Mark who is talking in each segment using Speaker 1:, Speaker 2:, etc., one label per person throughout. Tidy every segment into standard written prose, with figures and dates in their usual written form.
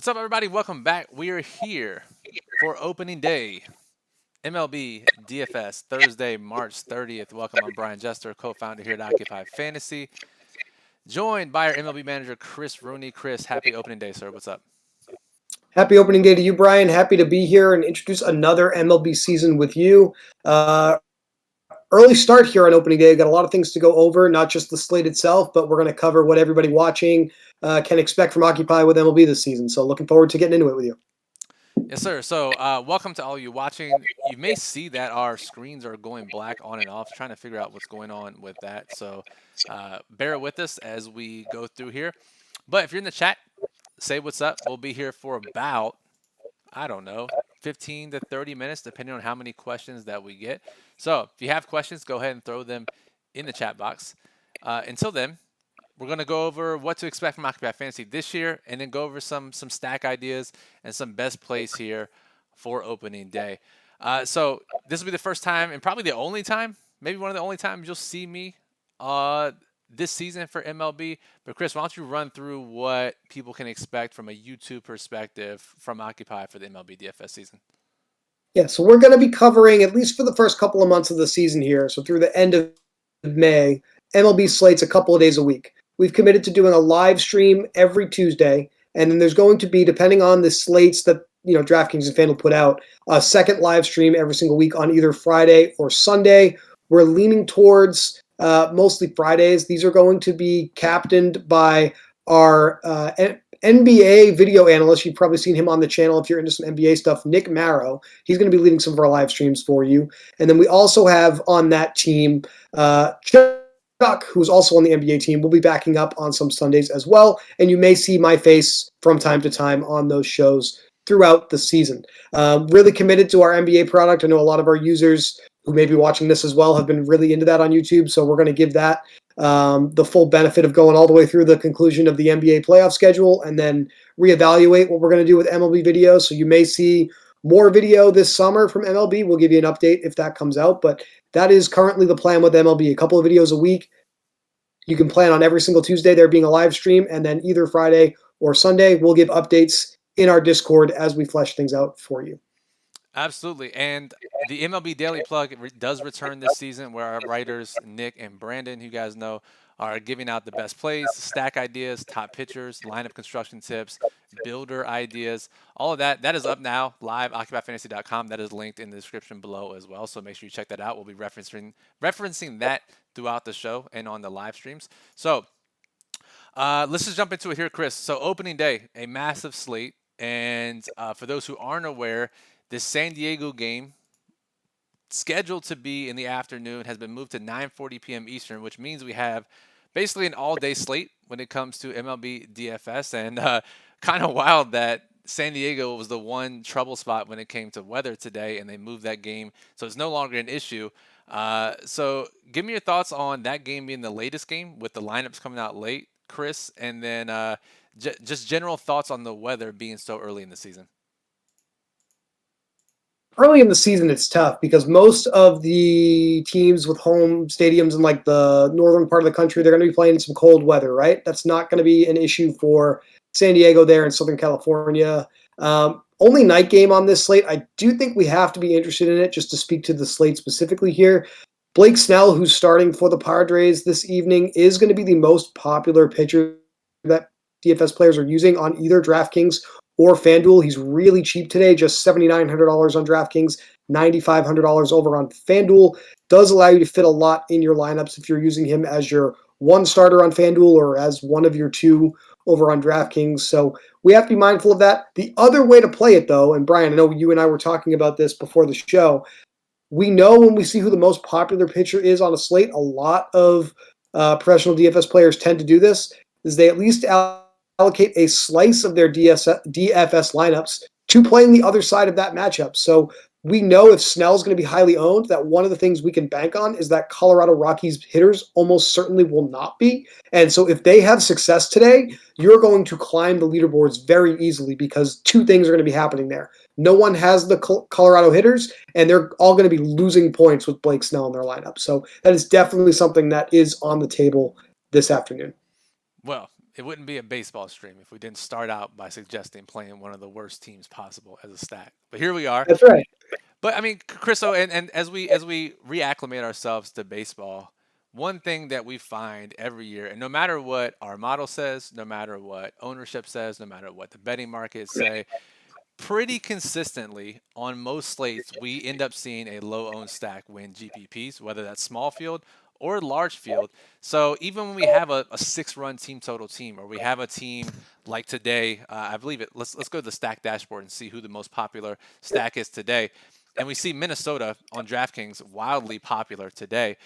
Speaker 1: What's up, everybody? Welcome back. We are here for opening day, MLB DFS, Thursday, March 30th. Welcome. I'm Brian Jester, co-founder here at Occupy Fantasy, joined by our MLB manager, Chris Rooney. Chris, happy opening day, sir. What's up?
Speaker 2: Happy opening day to you, Brian. Happy to be here and introduce another MLB season with you. Early start here on opening day. Got a lot of things to go over, not just the slate itself, but we're going to cover what everybody watching can expect from Occupy with MLB this season. So looking forward to getting into it with you.
Speaker 1: Yes, sir. So, welcome to all you watching. You may see that our screens are going black on and off, trying to figure out what's going on with that. So, bear with us as we go through here. But if you're in the chat, say what's up. We'll be here for about, I don't know, 15 to 30 minutes, depending on how many questions that we get. So if you have questions, go ahead and throw them in the chat box. Until then, we're going to go over what to expect from Occupy Fantasy this year, and then go over some stack ideas and some best plays here for opening day. So this will be the first time, and probably the only time, maybe one of the only times you'll see me this season for MLB. But Chris, why don't you run through what people can expect from a YouTube perspective from Occupy for the MLB DFS season?
Speaker 2: Yeah, so we're going to be covering, at least for the first couple of months of the season here, so through the end of May, MLB slates a couple of days a week. We've committed to doing a live stream every Tuesday, and then there's going to be, depending on the slates that DraftKings and FanDuel put out, a second live stream every single week on either Friday or Sunday. We're leaning towards mostly Fridays. These are going to be captained by our NBA video analyst. You've probably seen him on the channel if you're into some NBA stuff, Nick Marrow. He's going to be leading some of our live streams for you. And then we also have on that team Chuck, who's also on the NBA team, will be backing up on some Sundays as well. And you may see my face from time to time on those shows throughout the season. Really committed to our NBA product. I know a lot of our users who may be watching this as well have been really into that on YouTube. So we're going to give that the full benefit of going all the way through the conclusion of the NBA playoff schedule, and then reevaluate what we're going to do with MLB video. So you may see more video this summer from MLB. We'll give you an update if that comes out, but that is currently the plan with MLB. A couple of videos a week. You can plan on every single Tuesday there being a live stream, and then either Friday or Sunday, we'll give updates in our Discord as we flesh things out for you.
Speaker 1: Absolutely. And the MLB Daily Plug does return this season, where our writers, Nick and Brandon, who you guys know, are giving out the best plays, stack ideas, top pitchers, lineup construction tips, builder ideas, all of that. That is up now, live, occupyfantasy.com. That is linked in the description below as well. So make sure you check that out. We'll be referencing that throughout the show and on the live streams. So let's just jump into it here, Chris. So opening day, a massive slate. And for those who aren't aware, this San Diego game, scheduled to be in the afternoon, has been moved to 9:40 p.m. Eastern, which means we have basically an all-day slate when it comes to MLB DFS. And kind of wild that San Diego was the one trouble spot when it came to weather today, and they moved that game, so it's no longer an issue. So give me your thoughts on that game being the latest game with the lineups coming out late, Chris, and then just general thoughts on the weather being so early in the season.
Speaker 2: Early in the season, it's tough because most of the teams with home stadiums in like the northern part of the country, they're going to be playing in some cold weather, right? That's not going to be an issue for San Diego there in Southern California. Only night game on this slate. I do think we have to be interested in it just to speak to the slate specifically here. Blake Snell, who's starting for the Padres this evening, is going to be the most popular pitcher that DFS players are using on either DraftKings or FanDuel. He's really cheap today, just $7,900 on DraftKings, $9,500 over on FanDuel. Does allow you to fit a lot in your lineups if you're using him as your one starter on FanDuel or as one of your two over on DraftKings. So we have to be mindful of that. The other way to play it, though, and Brian, I know you and I were talking about this before the show, we know when we see who the most popular pitcher is on a slate, a lot of professional DFS players tend to do this, is they at least allocate a slice of their DFS lineups to playing the other side of that matchup. So we know if Snell's going to be highly owned, that one of the things we can bank on is that Colorado Rockies hitters almost certainly will not be. And so if they have success today, you're going to climb the leaderboards very easily because two things are going to be happening there. No one has the Colorado hitters, and they're all going to be losing points with Blake Snell in their lineup. So that is definitely something that is on the table this afternoon.
Speaker 1: Well, it wouldn't be a baseball stream if we didn't start out by suggesting playing one of the worst teams possible as a stack. But here we are.
Speaker 2: That's right.
Speaker 1: But I mean, Chris, so and as we reacclimate ourselves to baseball, one thing that we find every year, and no matter what our model says, no matter what ownership says, no matter what the betting markets say, pretty consistently on most slates, we end up seeing a low owned stack win GPPs, whether that's small field or large field. So even when we have a 6 run team total team, or we have a team like today, I believe it. Let's go to the stack dashboard and see who the most popular stack is today. And we see Minnesota on DraftKings wildly popular today,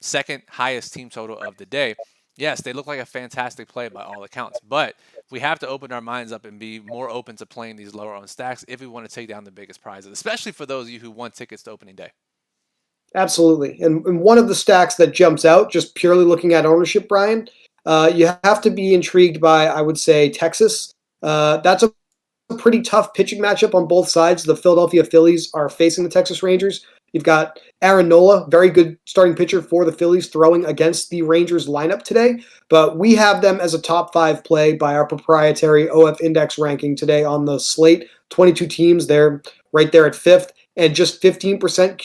Speaker 1: second highest team total of the day. Yes, they look like a fantastic play by all accounts, but we have to open our minds up and be more open to playing these lower owned stacks if we want to take down the biggest prizes, especially for those of you who want tickets to opening day.
Speaker 2: Absolutely. And one of the stacks that jumps out, just purely looking at ownership, Brian, you have to be intrigued by, I would say, Texas. That's a pretty tough pitching matchup on both sides. The Philadelphia Phillies are facing the Texas Rangers. You've got Aaron Nola, very good starting pitcher for the Phillies, throwing against the Rangers lineup today. But we have them as a top 5 play by our proprietary OF Index ranking today on the slate. 22 teams, they're right there at 5th, and just 15%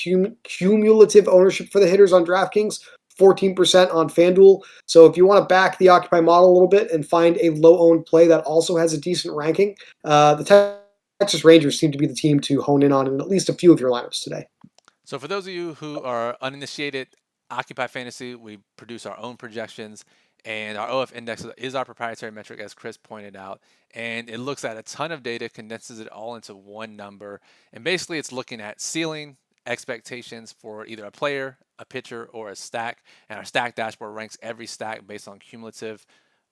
Speaker 2: cumulative ownership for the hitters on DraftKings, 14% on FanDuel. So if you want to back the Occupy model a little bit and find a low-owned play that also has a decent ranking, the Texas Rangers seem to be the team to hone in on in at least a few of your lineups today.
Speaker 1: So for those of you who are uninitiated, Occupy Fantasy, we produce our own projections, and our OF Index is our proprietary metric, as Chris pointed out. And it looks at a ton of data, condenses it all into one number, and basically it's looking at ceiling expectations for either a player, a pitcher, or a stack. And our stack dashboard ranks every stack based on cumulative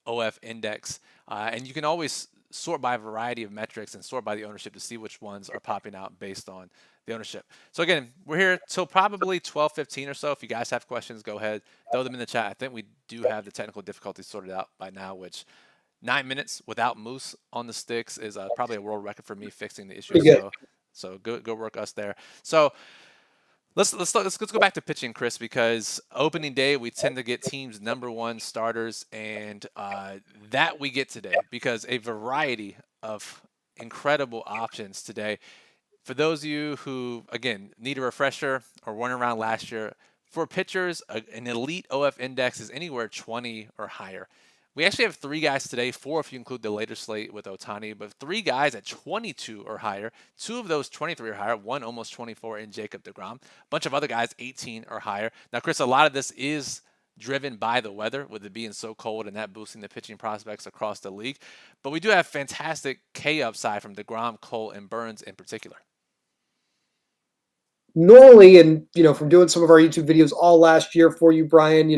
Speaker 1: OF Index. And you can always sort by a variety of metrics and sort by the ownership to see which ones are popping out based on the ownership. So again, we're here till probably 12:15 or so. If you guys have questions, go ahead, throw them in the chat. I think we do have the technical difficulties sorted out by now, which 9 minutes without Moose on the sticks is probably a world record for me fixing the issue. So go work us there. So let's go back to pitching, Chris, because opening day we tend to get teams #1 starters, and that we get today because a variety of incredible options today. For those of you who, again, need a refresher or weren't around last year, for pitchers, an elite OF index is anywhere 20 or higher. We actually have 3 guys today, 4 if you include the later slate with Ohtani, but 3 guys at 22 or higher. 2 of those 23 or higher, 1 almost 24 in Jacob deGrom. A bunch of other guys 18 or higher. Now, Chris, a lot of this is driven by the weather, with it being so cold and that boosting the pitching prospects across the league. But we do have fantastic K upside from deGrom, Cole, and Burns in particular.
Speaker 2: Normally, and from doing some of our YouTube videos all last year for you, Brian,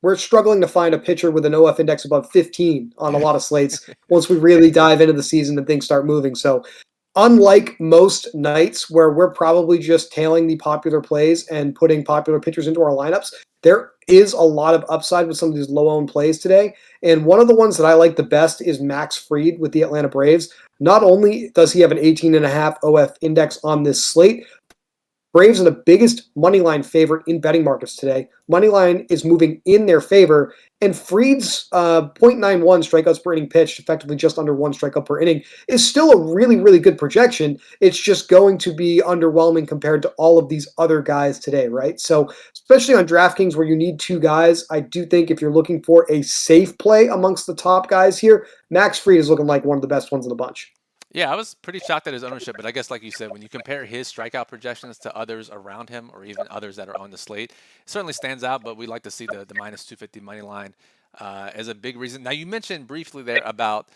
Speaker 2: we're struggling to find a pitcher with an OF index above 15 on a lot of slates once we really dive into the season and things start moving. So unlike most nights where we're probably just tailing the popular plays and putting popular pitchers into our lineups, there is a lot of upside with some of these low-owned plays today. And one of the ones that I like the best is Max Fried with the Atlanta Braves. Not only does he have an 18.5 OF index on this slate, Braves are the biggest moneyline favorite in betting markets today. Moneyline is moving in their favor, and Fried's 0.91 strikeouts per inning pitched, effectively just under 1 strikeout per inning, is still a really, really good projection. It's just going to be underwhelming compared to all of these other guys today, right? So, especially on DraftKings where you need 2 guys, I do think if you're looking for a safe play amongst the top guys here, Max Fried is looking like one of the best ones in the bunch.
Speaker 1: Yeah, I was pretty shocked at his ownership, but I guess like you said, when you compare his strikeout projections to others around him or even others that are on the slate, it certainly stands out, but we like to see the minus 250 money line as a big reason. Now, you mentioned briefly there about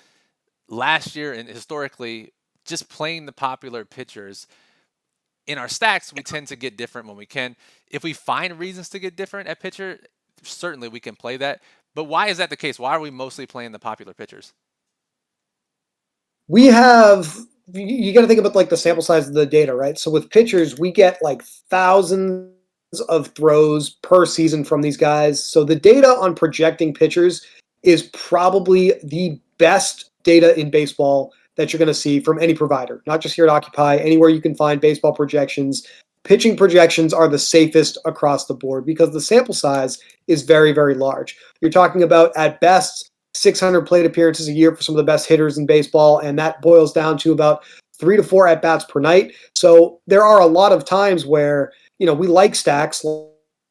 Speaker 1: last year and historically just playing the popular pitchers. In our stacks, we tend to get different when we can. If we find reasons to get different at pitcher, certainly we can play that. But why is that the case? Why are we mostly playing the popular pitchers?
Speaker 2: We have, you got to think about like the sample size of the data, right? So with pitchers, we get like thousands of throws per season from these guys. So the data on projecting pitchers is probably the best data in baseball that you're going to see from any provider, not just here at Occupy, anywhere you can find baseball projections. Pitching projections are the safest across the board because the sample size is very, very large. You're talking about, at best, 600 plate appearances a year for some of the best hitters in baseball, and that boils down to about 3 to 4 at bats per night. So there are a lot of times where we like stacks,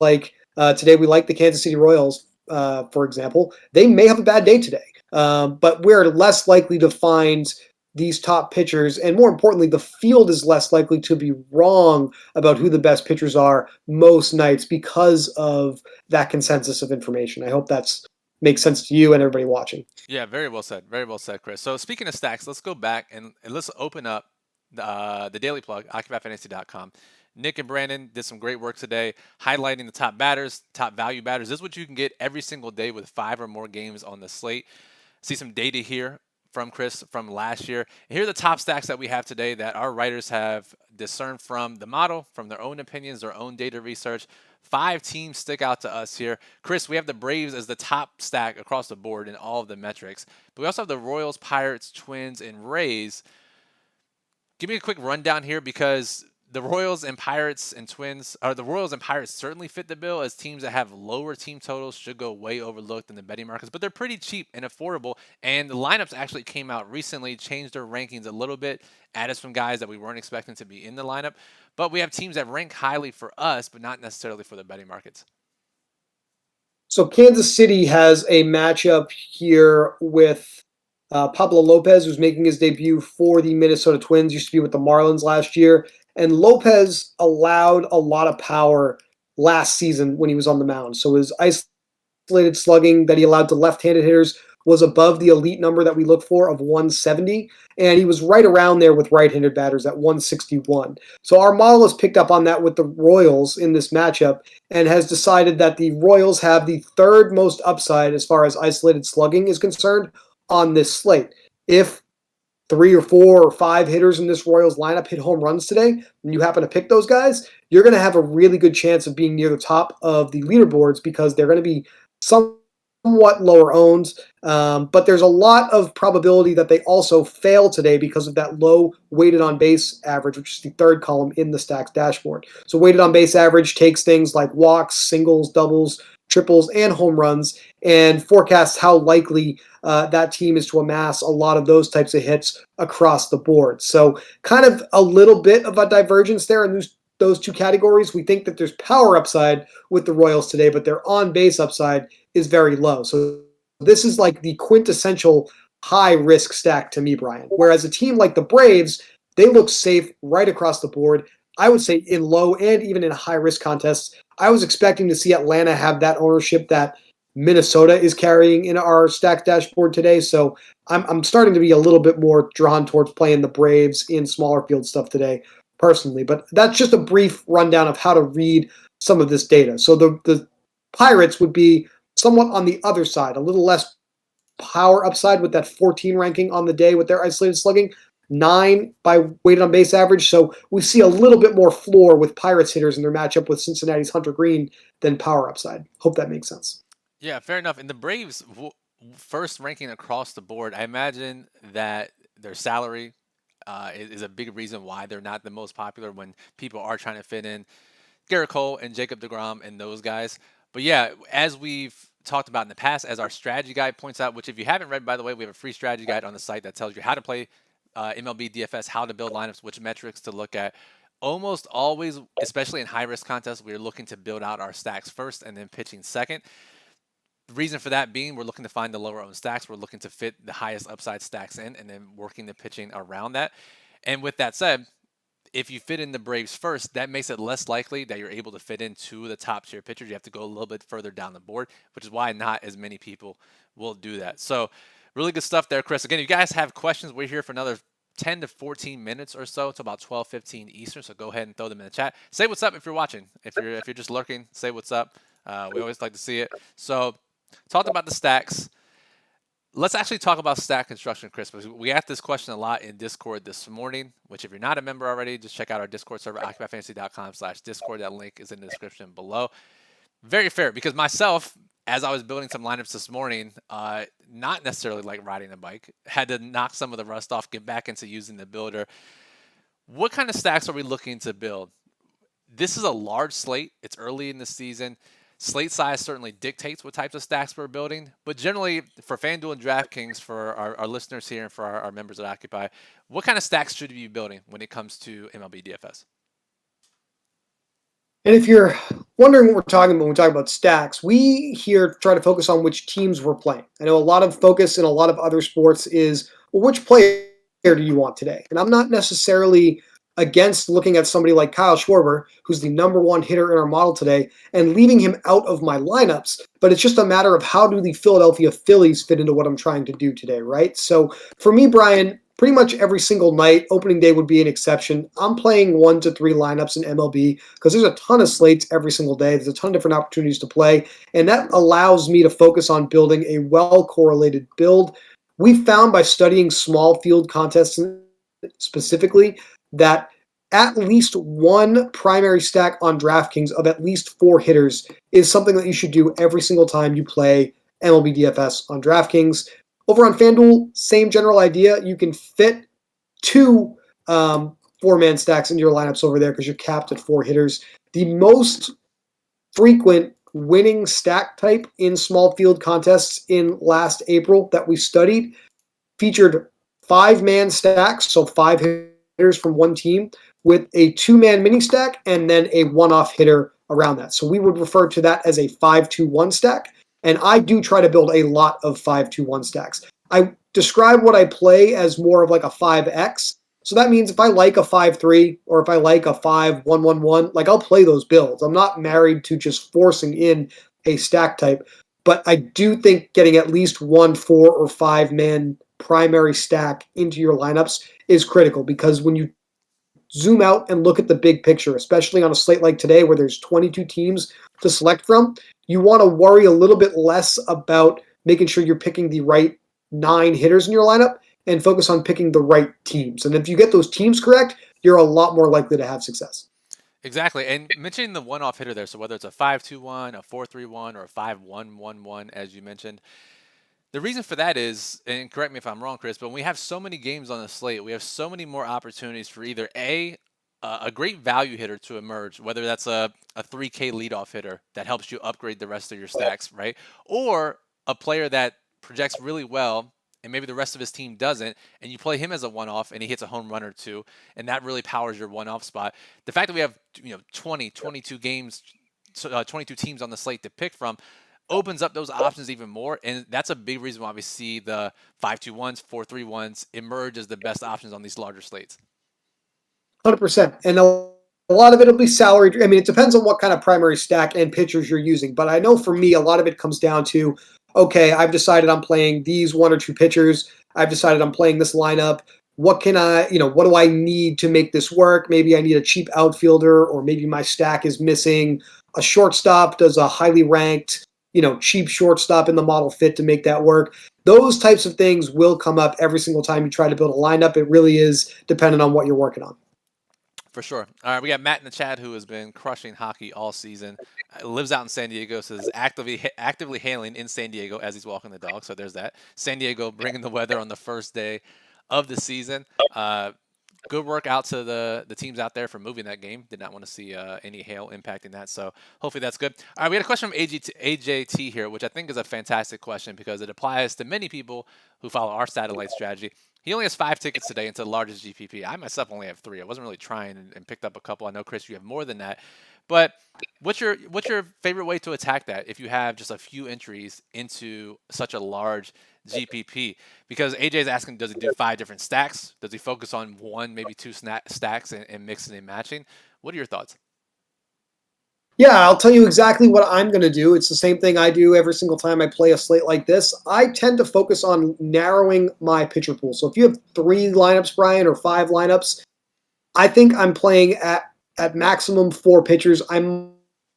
Speaker 2: like today we like the Kansas City Royals, for example. They may have a bad day today, but we're less likely to find these top pitchers, and more importantly, the field is less likely to be wrong about who the best pitchers are most nights because of that consensus of information. I hope that's makes sense to you and everybody watching.
Speaker 1: Yeah, very well said. Very well said, Chris. So speaking of stacks, let's go back and let's open up the daily plug, OccupyFantasy.com. Nick and Brandon did some great work today, highlighting the top batters, top value batters. This is what you can get every single day with 5 or more games on the slate. See some data here from Chris from last year. And here are the top stacks that we have today that our writers have discerned from the model, from their own opinions, their own data research. 5 teams stick out to us here. Chris, we have the Braves as the top stack across the board in all of the metrics. But we also have the Royals, Pirates, Twins, and Rays. Give me a quick rundown here because the Royals and Pirates and Twins, or the Royals and Pirates certainly fit the bill as teams that have lower team totals should go way overlooked in the betting markets, but they're pretty cheap and affordable. And the lineups actually came out recently, changed their rankings a little bit, added some guys that we weren't expecting to be in the lineup. But we have teams that rank highly for us, but not necessarily for the betting markets.
Speaker 2: So Kansas City has a matchup here with Pablo Lopez, who's making his debut for the Minnesota Twins, used to be with the Marlins last year. And Lopez allowed a lot of power last season when he was on the mound. So his isolated slugging that he allowed to left-handed hitters was above the elite number that we look for of 170. And he was right around there with right-handed batters at 161. So our model has picked up on that with the Royals in this matchup and has decided that the Royals have the third most upside as far as isolated slugging is concerned on this slate. If 3 or 4 or 5 hitters in this Royals lineup hit home runs today, and you happen to pick those guys, you're going to have a really good chance of being near the top of the leaderboards because they're going to be somewhat lower owned. But there's a lot of probability that they also fail today because of that low weighted on base average, which is the third column in the stacks dashboard. So weighted on base average takes things like walks, singles, doubles, triples, and home runs, and forecasts how likely that team is to amass a lot of those types of hits across the board. So kind of a little bit of a divergence there in those two categories. We think that there's power upside with the Royals today, but their on-base upside is very low. So this is like the quintessential high-risk stack to me, Brian. Whereas a team like the Braves, they look safe right across the board. I would say in low and even in high-risk contests, I was expecting to see Atlanta have that ownership that Minnesota is carrying in our stack dashboard today. So I'm starting to be a little bit more drawn towards playing the Braves in smaller field stuff today, personally. But that's just a brief rundown of how to read some of this data. So the Pirates would be somewhat on the other side, a little less power upside with that 14 ranking on the day with their isolated slugging. 9 by weighted on base average. So we see a little bit more floor with Pirates hitters in their matchup with Cincinnati's Hunter Green than power upside. Hope that makes sense.
Speaker 1: Yeah, fair enough. And the Braves first ranking across the board, I imagine that their salary is a big reason why they're not the most popular when people are trying to fit in Garrett Cole and Jacob deGrom and those guys. But yeah, as we've talked about in the past, as our strategy guide points out, which if you haven't read, by the way, we have a free strategy guide on the site that tells you how to play MLB DFS, how to build lineups, which metrics to look at. Almost always, especially in high-risk contests, we're looking to build out our stacks first and then pitching second. The reason for that being we're looking to find the lower owned stacks. We're looking to fit the highest upside stacks in and then working the pitching around that. And with that said, if you fit in the Braves first, that makes it less likely that you're able to fit into the top tier pitchers. You have to go a little bit further down the board, which is why not as many people will do that. So really good stuff there, Chris. Again, if you guys have questions, we're here for another 10 to 14 minutes or so. It's about 12:15 Eastern. So go ahead and throw them in the chat. Say what's up if you're watching. If you're just lurking, say what's up. We always like to see it. So talked about the stacks. Let's actually talk about stack construction, Chris, because we asked this question a lot in Discord this morning, which if you're not a member already, just check out our Discord server, occupyfantasy.com/Discord. That link is in the description below. Very fair, because myself, as I was building some lineups this morning, not necessarily like riding a bike, had to knock some of the rust off, get back into using the builder. What kind of stacks are we looking to build? This is a large slate. It's early in the season. Slate size certainly dictates what types of stacks we're building, but generally for FanDuel and DraftKings, for our listeners here and for our members that Occupy, what kind of stacks should we be building when it comes to MLB DFS?
Speaker 2: And if you're wondering what we're talking about when we talk about stacks, we here try to focus on which teams we're playing. I know a lot of focus in a lot of other sports is, well, which player do you want today? And I'm not necessarily against looking at somebody like Kyle Schwarber, who's the number one hitter in our model today, and leaving him out of my lineups. But it's just a matter of how do the Philadelphia Phillies fit into what I'm trying to do today, right? So for me, Brian, pretty much every single night, opening day would be an exception. I'm playing 1 to 3 lineups in MLB because there's a ton of slates every single day. There's a ton of different opportunities to play, and that allows me to focus on building a well-correlated build. We found by studying small field contests specifically that at least one primary stack on DraftKings of at least 4 hitters is something that you should do every single time you play MLB DFS on DraftKings. Over on FanDuel, same general idea. You can fit 2 4-man stacks into your lineups over there because you're capped at 4 hitters. The most frequent winning stack type in small field contests in last April that we studied featured 5-man stacks, so 5 hitters from one team, with a 2-man mini stack and then a one-off hitter around that. So we would refer to that as a 5-2-1 stack. And I do try to build a lot of 5-2-1 stacks. I describe what I play as more of like a 5X. So that means if I like a 5-3 or if I like a 5-1-1-1, like I'll play those builds. I'm not married to just forcing in a stack type. But I do think getting at least 1 4 or 5-man primary stack into your lineups is critical, because when you zoom out and look at the big picture, especially on a slate like today where there's 22 teams to select from, you want to worry a little bit less about making sure you're picking the right 9 hitters in your lineup and focus on picking the right teams. And if you get those teams correct, you're a lot more likely to have success.
Speaker 1: Exactly. And mentioning the one-off hitter there, so whether it's a 5-2-1, a 4-3-1, or a 5-1-1-1, as you mentioned, the reason for that is, and correct me if I'm wrong, Chris, but when we have so many games on the slate, we have so many more opportunities for either a great value hitter to emerge, whether that's a 3K leadoff hitter that helps you upgrade the rest of your stacks, right? Or a player that projects really well and maybe the rest of his team doesn't, and you play him as a one-off and he hits a home run or two, and that really powers your one-off spot. The fact that we have 20, 22 games, 22 teams on the slate to pick from opens up those options even more, and that's a big reason why we see the 5-2-1s, 4-3-1s emerge as the best options on these larger slates.
Speaker 2: 100%. And a lot of it will be salary. I mean, it depends on what kind of primary stack and pitchers you're using. But I know for me, a lot of it comes down to, okay, I've decided I'm playing these 1 or 2 pitchers. I've decided I'm playing this lineup. What can what do I need to make this work? Maybe I need a cheap outfielder, or maybe my stack is missing a shortstop. Does a highly ranked, cheap shortstop in the model fit to make that work? Those types of things will come up every single time you try to build a lineup. It really is dependent on what you're working on.
Speaker 1: For sure. All right, we got Matt in the chat who has been crushing hockey all season. Lives out in San Diego, so is actively hailing in San Diego as he's walking the dog. So there's that. San Diego bringing the weather on the first day of the season. Good work out to the teams out there for moving that game. Did not want to see any hail impacting that, so hopefully that's good. All right, we got a question from AJT here, which I think is a fantastic question because it applies to many people who follow our satellite strategy. He only has 5 tickets today into the largest GPP. I myself only have 3. I wasn't really trying and picked up a couple. I know, Chris, you have more than that. But what's your favorite way to attack that if you have just a few entries into such a large GPP? Because AJ is asking, does he do 5 different stacks? Does he focus on 1, maybe 2 stacks and mixing and matching? What are your thoughts?
Speaker 2: Yeah, I'll tell you exactly what I'm going to do. It's the same thing I do every single time I play a slate like this. I tend to focus on narrowing my pitcher pool. So if you have 3 lineups, Brian, or 5 lineups, I think I'm playing at maximum 4 pitchers. I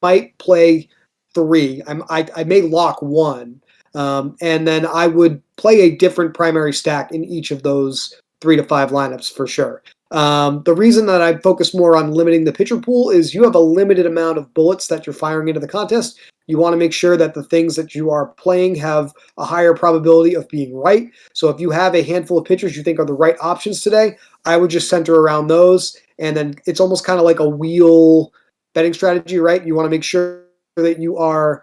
Speaker 2: might play 3. I may lock 1. And then I would play a different primary stack in each of those 3 to 5 lineups for sure. The reason that I focus more on limiting the pitcher pool is you have a limited amount of bullets that you're firing into the contest. You want to make sure that the things that you are playing have a higher probability of being right. So if you have a handful of pitchers you think are the right options today, I would just center around those. And then it's almost kind of like a wheel betting strategy, right? You want to make sure that you are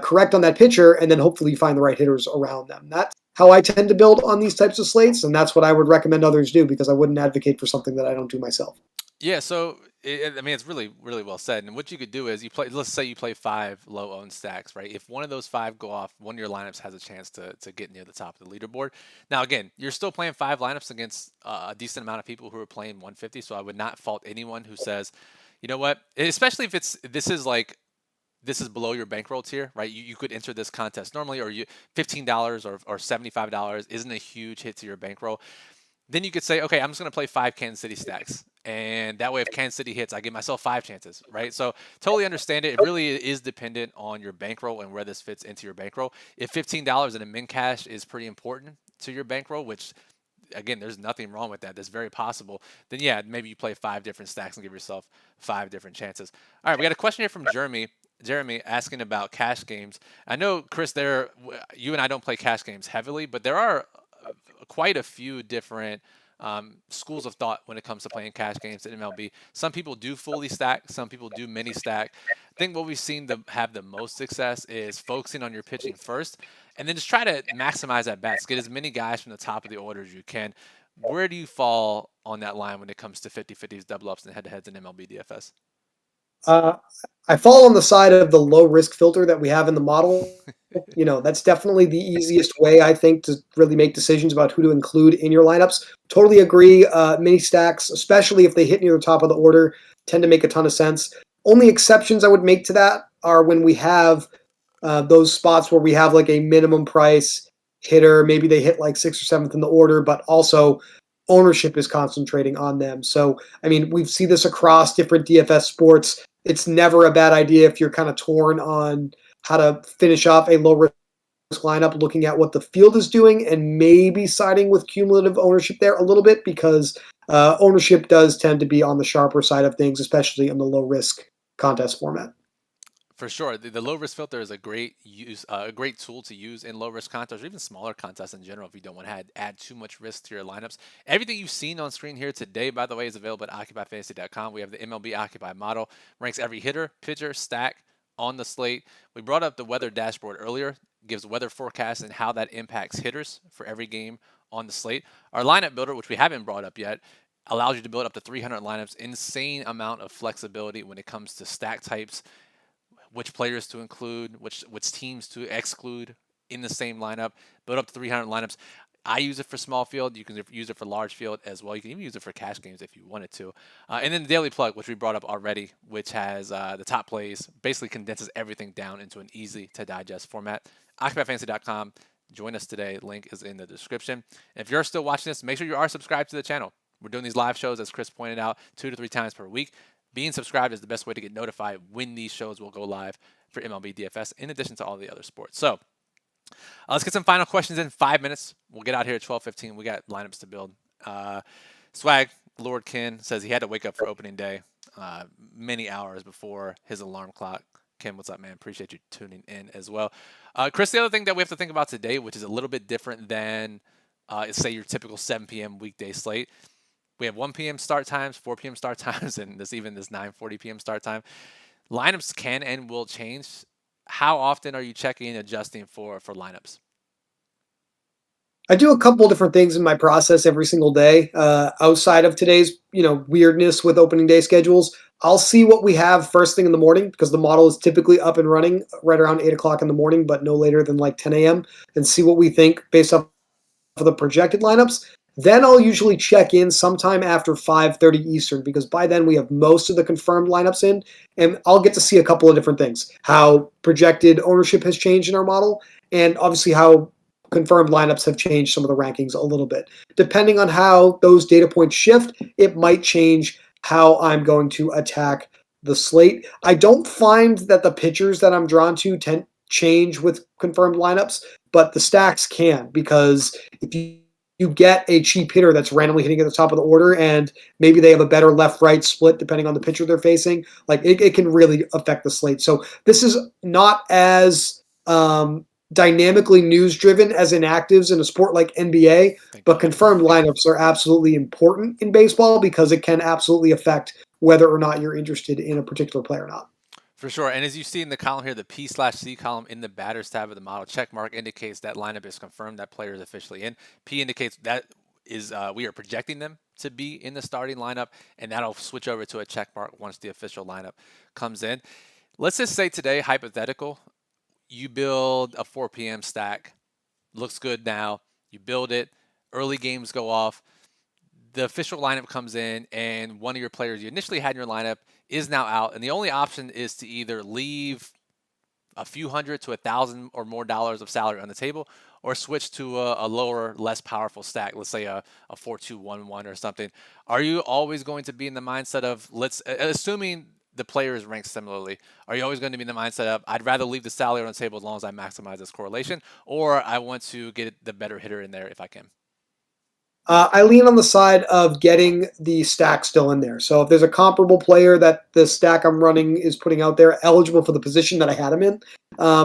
Speaker 2: correct on that pitcher, and then hopefully you find the right hitters around them. That's how I tend to build on these types of slates, and that's what I would recommend others do because I wouldn't advocate for something that I don't do myself.
Speaker 1: Yeah, so I mean, it's really, really well said. And what you could do is you play. Let's say you play five low-owned stacks, right? If one of those five go off, one of your lineups has a chance to get near the top of the leaderboard. Now, again, you're still playing five lineups against a decent amount of people who are playing 150. So I would not fault anyone who says, you know what, especially if this is below your bankroll tier, right? You could enter this contest normally, or you $15 or $75 isn't a huge hit to your bankroll. Then you could say, okay, I'm just going to play five Kansas City stacks. And that way, if Kansas City hits, I give myself five chances, right? So totally understand it. It really is dependent on your bankroll and where this fits into your bankroll. If $15 in a min cash is pretty important to your bankroll, which again, there's nothing wrong with that. That's very possible. Then yeah, maybe you play five different stacks and give yourself five different chances. All right, we got a question here from Jeremy. Jeremy asking about cash games. I know, Chris, you and I don't play cash games heavily, but there are quite a few different schools of thought when it comes to playing cash games in MLB. Some people do fully stack, some people do mini stack. I think what we've seen to have the most success is focusing on your pitching first, and then just try to maximize at bats. Get as many guys from the top of the order as you can. Where do you fall on that line when it comes to 50-50s, double ups, and head-to-heads in MLB DFS?
Speaker 2: Uh, I fall on the side of the low risk filter that we have in the model. That's definitely the easiest way, I think, to really make decisions about who to include in your lineups. Totally agree. Mini stacks, especially if they hit near the top of the order, tend to make a ton of sense. Only exceptions I would make to that are when we have those spots where we have like a minimum price hitter. Maybe they hit like sixth or seventh in the order, but also ownership is concentrating on them. So, I mean, we've seen this across different DFS sports. It's never a bad idea if you're kind of torn on how to finish off a low risk lineup, looking at what the field is doing and maybe siding with cumulative ownership there a little bit because ownership does tend to be on the sharper side of things, especially in the low risk contest format.
Speaker 1: For sure, the low risk filter is a great tool to use in low risk contests or even smaller contests in general. If you don't want to add too much risk to your lineups, everything you've seen on screen here today, by the way, is available at OccupyFantasy.com. We have the MLB Occupy model, ranks every hitter, pitcher, stack on the slate. We brought up the weather dashboard earlier, gives weather forecasts and how that impacts hitters for every game on the slate. Our lineup builder, which we haven't brought up yet, allows you to build up to 300 lineups. Insane amount of flexibility when it comes to stack types, which players to include, which teams to exclude in the same lineup. Build up to 300 lineups. I use it for small field. You can use it for large field as well. You can even use it for cash games if you wanted to. And then the daily plug, which we brought up already, which has the top plays, basically condenses everything down into an easy to digest format. OccupyFantasy.com. Join us today. Link is in the description. And if you're still watching this, make sure you are subscribed to the channel. We're doing these live shows, as Chris pointed out, 2 to 3 times per week. Being subscribed is the best way to get notified when these shows will go live for MLB DFS, in addition to all the other sports. So let's get some final questions in 5 minutes. We'll get out here at 12:15. We got lineups to build. Swag, Lord Ken, says he had to wake up for opening day many hours before his alarm clock. Ken, what's up, man? Appreciate you tuning in as well. Chris, the other thing that we have to think about today, which is a little bit different than, say, your typical 7 p.m. weekday slate. We have 1 p.m. start times, 4 p.m. start times, and this 9:40 p.m. start time. Lineups can and will change. How often are you checking and adjusting for lineups?
Speaker 2: I do a couple different things in my process every single day. Outside of today's, weirdness with opening day schedules, I'll see what we have first thing in the morning because the model is typically up and running right around 8 o'clock in the morning, but no later than like 10 a.m. and see what we think based off of the projected lineups. Then I'll usually check in sometime after 5:30 Eastern because by then we have most of the confirmed lineups in, and I'll get to see a couple of different things. How projected ownership has changed in our model, and obviously how confirmed lineups have changed some of the rankings a little bit. Depending on how those data points shift, it might change how I'm going to attack the slate. I don't find that the pitchers that I'm drawn to tend change with confirmed lineups, but the stacks can because if you get a cheap hitter that's randomly hitting at the top of the order and maybe they have a better left-right split depending on the pitcher they're facing, like it can really affect the slate. So this is not as dynamically news-driven as inactives in a sport like NBA, but confirmed lineups are absolutely important in baseball because it can absolutely affect whether or not you're interested in a particular player or not.
Speaker 1: For sure. And as you see in the column here, the P/C column in the batters tab of the model, check mark indicates that lineup is confirmed, that player is officially in. P indicates that is we are projecting them to be in the starting lineup, and that'll switch over to a check mark once the official lineup comes in. Let's just say today, hypothetical, you build a 4 p.m. stack, looks good now, you build it, early games go off, the official lineup comes in, and one of your players you initially had in your lineup is now out, and the only option is to either leave a few hundred to $1,000 or more dollars of salary on the table, or switch to a lower, less powerful stack. Let's say a 4-2-1-1 or something. Are you always going to be in the mindset of assuming the player is ranked similarly? Are you always going to be in the mindset of I'd rather leave the salary on the table as long as I maximize this correlation, or I want to get the better hitter in there if I can?
Speaker 2: I lean on the side of getting the stack still in there. So if there's a comparable player that the stack I'm running is putting out there eligible for the position that I had him in,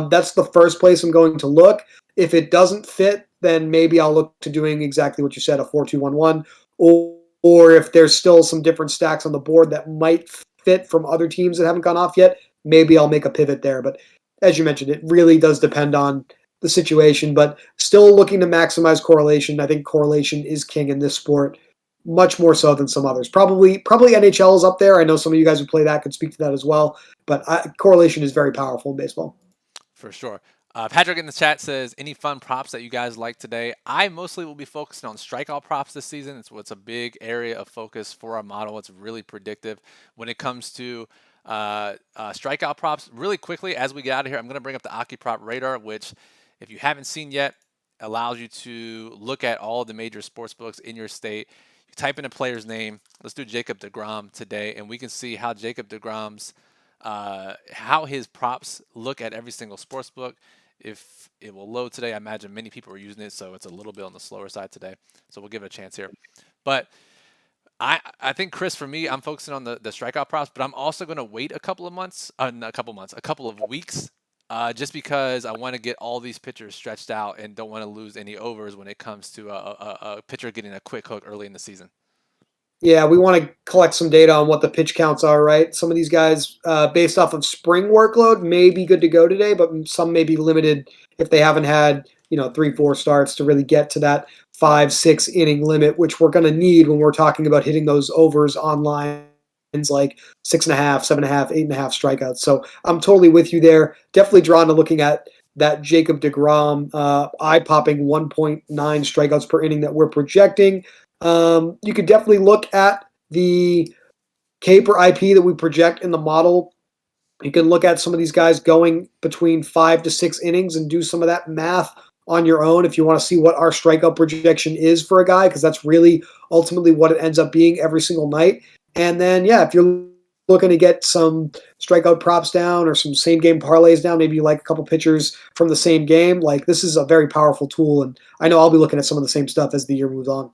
Speaker 2: that's the first place I'm going to look. If it doesn't fit, then maybe I'll look to doing exactly what you said, a 4-2-1-1, or if there's still some different stacks on the board that might fit from other teams that haven't gone off yet, maybe I'll make a pivot there. But as you mentioned, it really does depend on the situation, but still looking to maximize correlation. I think correlation is king in this sport, much more so than some others. Probably NHL is up there. I know some of you guys who play that could speak to that as well, but correlation is very powerful in baseball.
Speaker 1: For sure. Patrick in the chat says, any fun props that you guys like today? I mostly will be focusing on strikeout props this season. It's what's a big area of focus for our model. It's really predictive when it comes to strikeout props. Really quickly, as we get out of here, I'm going to bring up the AkiProp Radar, which, if you haven't seen yet, allows you to look at all of the major sports books in your state. You type in a player's name. Let's do Jacob deGrom today, and we can see how Jacob deGrom's how his props look at every single sports book. If it will load today, I imagine many people are using it, so it's a little bit on the slower side today. So we'll give it a chance here. But I think, Chris, for me, I'm focusing on the strikeout props, but I'm also going to wait a couple of months, not a couple months, a couple of weeks, just because I want to get all these pitchers stretched out and don't want to lose any overs when it comes to a pitcher getting a quick hook early in the season.
Speaker 2: Yeah, we want to collect some data on what the pitch counts are, right? Some of these guys, based off of spring workload, may be good to go today, but some may be limited if they haven't had, 3-4 starts to really get to that 5-6 inning limit, which we're going to need when we're talking about hitting those overs on lines like 6.5, 7.5, 8.5 strikeouts. So I'm totally with you there. Definitely drawn to looking at that Jacob deGrom eye-popping 1.9 strikeouts per inning that we're projecting. You could definitely look at the K per IP that we project in the model. You can look at some of these guys going between 5 to 6 innings and do some of that math on your own if you want to see what our strikeout projection is for a guy, because that's really ultimately what it ends up being every single night. And then, yeah, if you're looking to get some strikeout props down or some same game parlays down, maybe you like a couple pitchers from the same game, like this is a very powerful tool. And I know I'll be looking at some of the same stuff as the year moves on.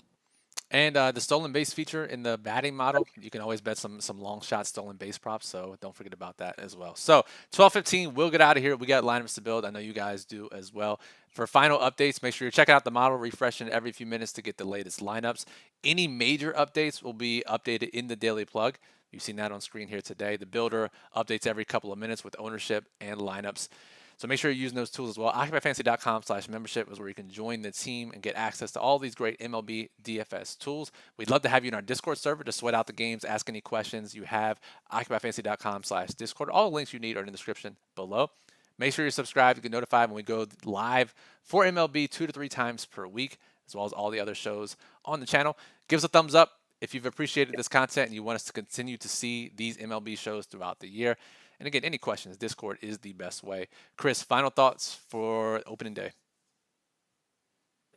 Speaker 1: And the stolen base feature in the batting model, you can always bet some long shot stolen base props, so don't forget about that as well. So 12:15, we'll get out of here. We got lineups to build. I know you guys do as well. For final updates, make sure you're checking out the model, refreshing every few minutes to get the latest lineups. Any major updates will be updated in the daily plug. You've seen that on screen here today. The builder updates every couple of minutes with ownership and lineups. So make sure you're using those tools as well. OccupyFantasy.com/membership is where you can join the team and get access to all these great MLB DFS tools. We'd love to have you in our Discord server to sweat out the games, ask any questions you have. OccupyFantasy.com/Discord. All the links you need are in the description below. Make sure you're subscribed. You get notified when we go live for MLB 2 to 3 times per week, as well as all the other shows on the channel. Give us a thumbs up if you've appreciated this content and you want us to continue to see these MLB shows throughout the year. And again, any questions, Discord is the best way. Chris, final thoughts for opening day?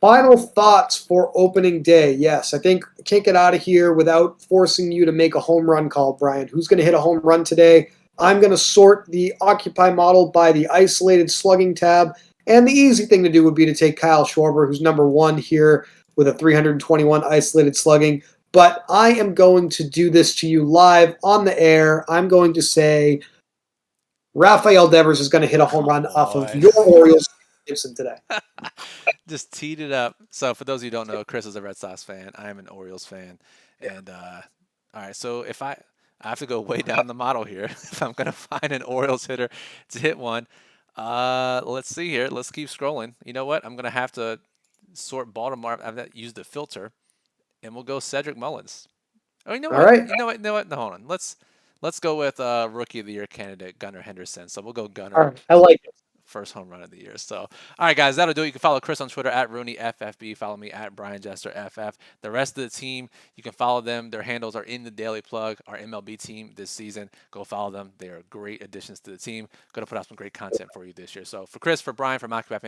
Speaker 2: Final thoughts for opening day. Yes, I think I can't get out of here without forcing you to make a home run call, Brian. Who's going to hit a home run today? I'm going to sort the Occupy model by the isolated slugging tab. And the easy thing to do would be to take Kyle Schwarber, who's number 1 here with a 321 isolated slugging. But I am going to do this to you live on the air. I'm going to say Rafael Devers is going to hit a home run off of your Orioles Gibson today.
Speaker 1: Just teed it up. So for those of you who don't know, Chris is a Red Sox fan. I am an Orioles fan. And all right, so if I I have to go way down the model here if I'm gonna find an Orioles hitter to hit one. Let's see here. Let's keep scrolling. You know what? I'm gonna have to sort Baltimore. I've not used the filter, and we'll go Cedric Mullins. Oh, you know
Speaker 2: All
Speaker 1: what?
Speaker 2: right.
Speaker 1: You know what? You know what? No, hold on. Let's go with Rookie of the Year candidate Gunnar Henderson. So we'll go
Speaker 2: All
Speaker 1: Gunnar.
Speaker 2: right. I like it.
Speaker 1: First home run of the year. So, all right, guys, that'll do it. You can follow Chris on Twitter at RooneyFFB. Follow me at Brian Jester FF. The rest of the team, you can follow them. Their handles are in the Daily Plug, our MLB team this season. Go follow them. They are great additions to the team. Going to put out some great content for you this year. So, for Chris, for Brian, for Occupy